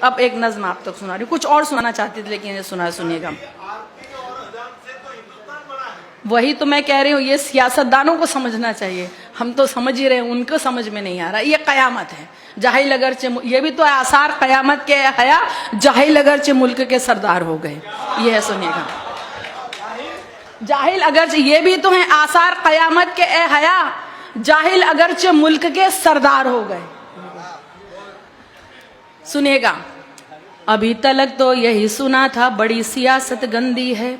अब एक नज्म आप तक सुना रही हूँ, कुछ और सुनाना चाहती थी लेकिन ये सुनिएगा। वही तो मैं कह रही हूँ, ये सियासतदानों को समझना चाहिए, हम तो समझ ही रहे हैं, उनको समझ में नहीं आ रहा। ये कयामत है, जाहिल अगरचे, ये भी तो आसार कयामत के हया, जाहिल अगरचे मुल्क के सरदार हो गए। ये है, सुनिएगा, जाहिल अगरचे, ये भी तो है आसार कयामत के ए हया, जाहिल अगरचे मुल्क के सरदार हो गए। सुनिएगा, अभी तक तो यही सुना था बड़ी सियासत गंदी है,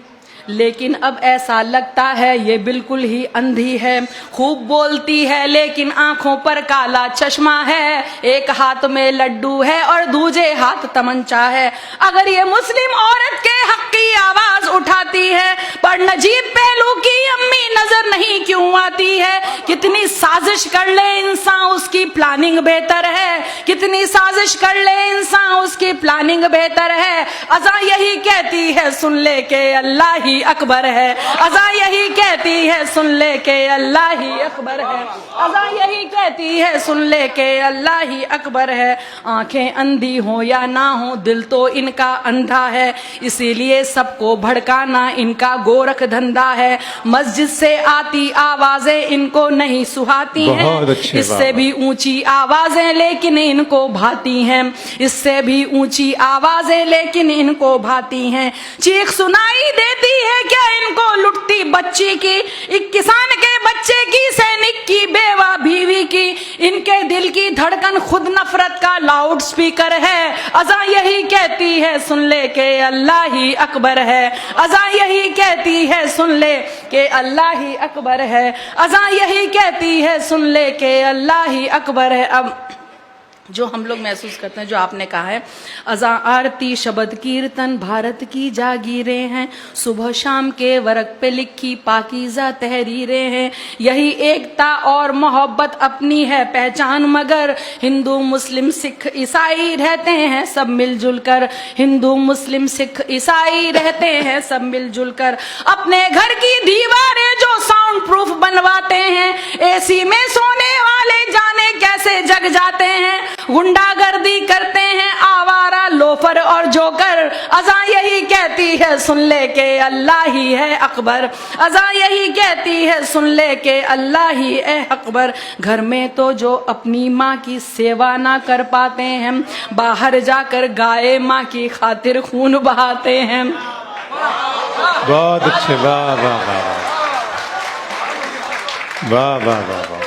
लेकिन अब ऐसा लगता है ये बिल्कुल ही अंधी है। खूब बोलती है लेकिन आंखों पर काला चश्मा है, एक हाथ में लड्डू है और दूजे हाथ तमंचा है। अगर ये मुस्लिम औरत के हक की आवाज उठाती है, पर नजीब पहलू की अम्मी नजर नहीं क्यों आती है। कितनी साजिश कर ले इंसान उसकी प्लानिंग बेहतर है, कितनी साजिश कर ले इंसान उसकी प्लानिंग बेहतर है। अज़ा यही कहती है सुन ले के अल्लाह ही अकबर है, अज़ा यही कहती है सुन ले के अल्लाह ही अकबर है, अज़ा यही कहती है सुन ले के अल्लाह ही अकबर है। आंखें अंधी हो या ना हो दिल तो इनका अंधा है, इसीलिए सबको भड़काना इनका गोरख धंधा है। मस्जिद से आती आवाजें इनको नहीं सुहाती हैं, इससे भी ऊंची आवाजें लेकिन इनको भाती हैं, इससे भी ऊंची आवाजें लेकिन इनको भाती हैं। चीख सुनाई देती है क्या इनको लुटती बच्ची की, एक किसान के बच्चे की, सैनिक की, बेवा बीवी की। इनके दिल की धड़कन खुद नफरत का लाउड स्पीकर है। अज़ा यही कहती है सुन ले के अल्लाह ही अकबर है, अज़ा यही कहती है सुन ले के अल्लाह ही अकबर है, अज़ा यही कहती है सुन ले के अल्लाह ही अकबर है। अब जो हम लोग महसूस करते हैं, जो आपने कहा है, अज़ा आरती शब्द कीर्तन भारत की जागीरें हैं, सुबह शाम के वर्क पे लिखी पाकीज़ा तहरीरें हैं। यही एकता और मोहब्बत अपनी है पहचान, मगर हिंदू मुस्लिम सिख ईसाई रहते हैं सब मिलजुल कर, हिंदू मुस्लिम सिख ईसाई रहते हैं सब मिलजुल कर। अपने घर की दीवारें जो साउंड प्रूफ बनवाते हैं, एसी में सोने वाले जाने कैसे जग जाते हैं। गुंडागर्दी करते हैं आवारा लोफर और जोकर। अज़ा यही कहती है सुन ले के अल्लाह ही है अकबर, अज़ा यही कहती है सुन ले के अल्लाह ही है अकबर। घर में तो जो अपनी माँ की सेवा ना कर पाते हैं, बाहर जाकर गाय माँ की खातिर खून बहाते हैं। बहुत अच्छे, वाह वाह वाह वाह वाह वाह वाह।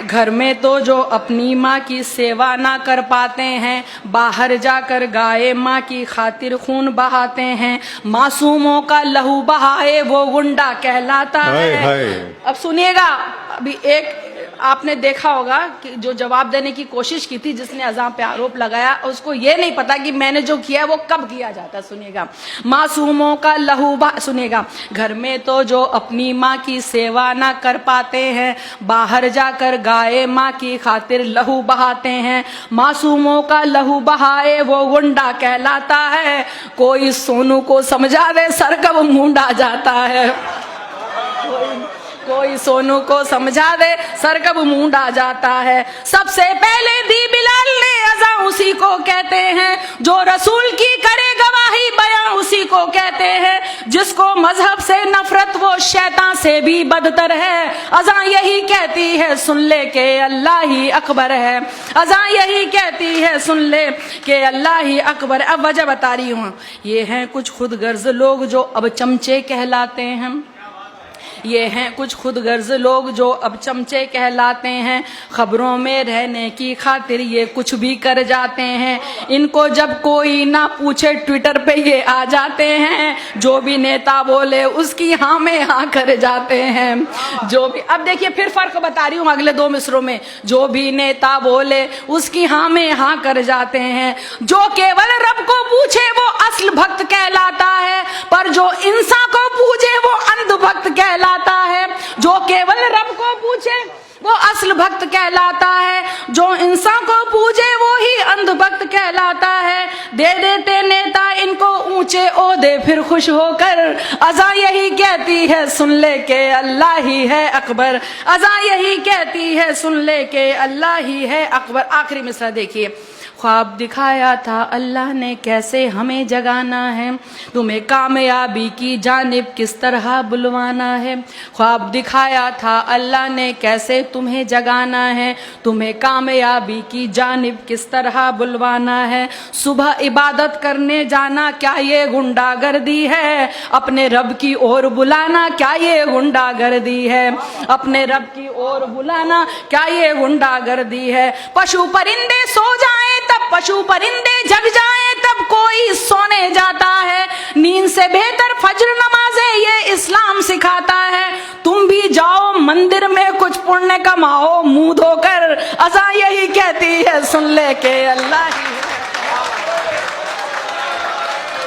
घर में तो जो अपनी माँ की सेवा ना कर पाते हैं, बाहर जाकर गाय माँ की खातिर खून बहाते हैं। मासूमों का लहू बहाए वो गुंडा कहलाता है। अब सुनिएगा, अभी एक आपने देखा होगा कि जो जवाब देने की कोशिश की थी, जिसने अज़ा पे आरोप लगाया, उसको ये नहीं पता कि मैंने जो किया है वो कब किया जाता। सुनिएगा, मासूमों का लहू सुनिएगा, घर में तो जो अपनी माँ की सेवा ना कर पाते हैं, बाहर जाकर गाय माँ की खातिर लहू बहाते हैं। मासूमों का लहू बहाए वो गुंडा कहलाता है, कोई सोनू को समझा दे सर कब मूंडा जाता है, कोई सोनू को समझा दे सर कब मूंडा जाता है। सबसे पहले दी बिलाल ने अज़ा उसी को कहते हैं, जो रसूल की करे गवाही बयां उसी को कहते हैं, जिसको मजहब से नफरत वो शैतान से भी बदतर है। अज़ा यही कहती है सुन ले के अल्लाह ही अकबर है, अज़ा यही कहती है सुन ले के अल्लाह ही अकबर। अब वजह बता रही हूँ, ये हैं कुछ खुद गर्ज लोग जो अब चमचे कहलाते हैं, ये हैं कुछ खुद गर्ज लोग जो अब चमचे कहलाते हैं। खबरों में रहने की खातिर ये कुछ भी कर जाते हैं, इनको जब कोई ना पूछे ट्विटर पे ये आ जाते हैं, जो भी नेता बोले उसकी हाँ में हाँ कर जाते हैं। जो भी, अब देखिए फिर फर्क बता रही हूँ अगले दो मिसरों में, जो भी नेता बोले उसकी हाँ में हाँ कर जाते हैं। जो केवल रब को पूछे वो असल भक्त कहलाता है, पर जो इंसान को पूछे वो अंधभक्त कहलाता है। जो केवल रब को पूछे वो असल भक्त कहलाता है, जो इंसान को पूछे वो ही अंधभक्त कहलाता है। दे देते नेता इनको ऊंचे ओहदे फिर खुश होकर, अज़ा यही कहती है सुन ले के अल्लाह ही है अकबर, अज़ा यही कहती है सुन ले के अल्लाह ही है अकबर। आखिरी मिसरा देखिए, ख्वाब दिखाया था अल्लाह ने कैसे हमें जगाना है, तुम्हें कामयाबी की जानिब किस तरह बुलवाना है। ख्वाब दिखाया था अल्लाह ने कैसे तुम्हें जगाना है, तुम्हें कामयाबी की जानिब किस तरह बुलवाना है। सुबह इबादत करने जाना क्या ये गुंडागर्दी है, अपने रब की ओर बुलाना क्या ये गुंडागर्दी है, अपने रब की ओर बुलाना क्या ये गुंडागर्दी है। पशु परिंदे सो जाएं तब पशु परिंदे जग जाएं तब कोई सोने जाता है, नींद से बेहतर फज्र नमाज़ें ये इस्लाम सिखाता है। तुम भी जाओ मंदिर में कुछ पुण्य कमाओ, मुंह धोकर अज़ान यही कहती है सुन ले के अल्लाह